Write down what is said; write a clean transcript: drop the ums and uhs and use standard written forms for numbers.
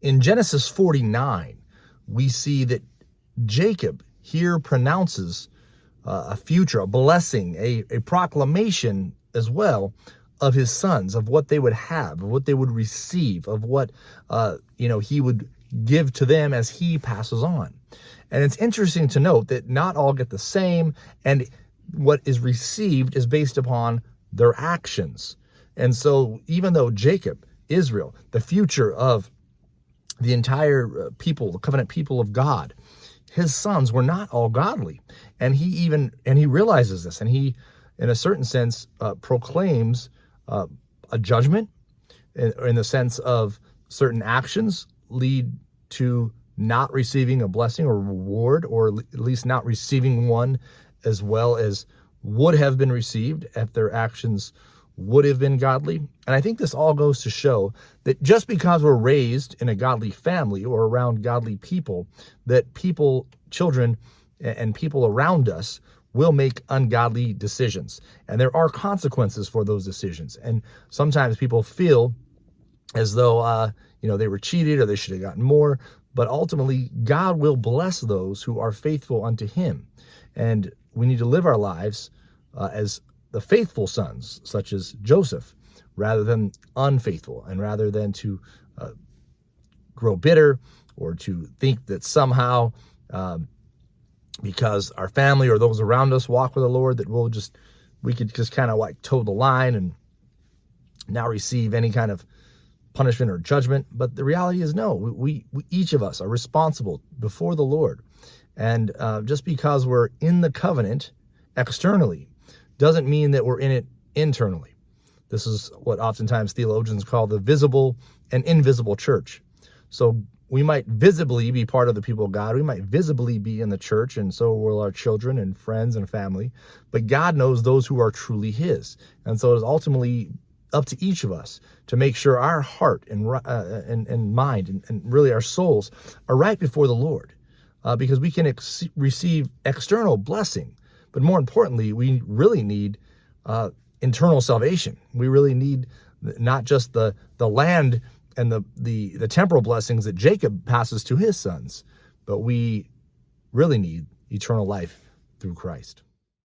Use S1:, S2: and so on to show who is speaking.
S1: In Genesis 49, we see that Jacob here pronounces a future, a blessing, a proclamation as well of his sons, of what they would have, of what they would receive, of what he would give to them as he passes on. And it's interesting to note that not all get the same, and what is received is based upon their actions. And so even though Jacob, Israel, the future of the entire people, the covenant people of God, his sons were not all godly. And he realizes this, and he, in a certain sense, proclaims a judgment in the sense of certain actions lead to not receiving a blessing or reward, or at least not receiving one as well as would have been received if their actions would have been godly. And I think this all goes to show that just because we're raised in a godly family or around godly people, that people, children, and people around us will make ungodly decisions. And there are consequences for those decisions. And sometimes people feel as though, they were cheated or they should have gotten more. But ultimately, God will bless those who are faithful unto him. And we need to live our lives as the faithful sons, such as Joseph, rather than unfaithful, and rather than to grow bitter or to think that somehow because our family or those around us walk with the Lord, that we could just kind of like toe the line and now receive any kind of punishment or judgment. But the reality is, no, we each of us are responsible before the Lord. And just because we're in the covenant externally doesn't mean that we're in it internally. This is what oftentimes theologians call the visible and invisible church. So we might visibly be part of the people of God. We might visibly be in the church, and so will our children and friends and family. But God knows those who are truly his. And so it's ultimately up to each of us to make sure our heart and mind and really our souls are right before the Lord, because we can receive external blessing. But more importantly, we really need internal salvation. We really need not just the land and the temporal blessings that Jacob passes to his sons, but we really need eternal life through Christ.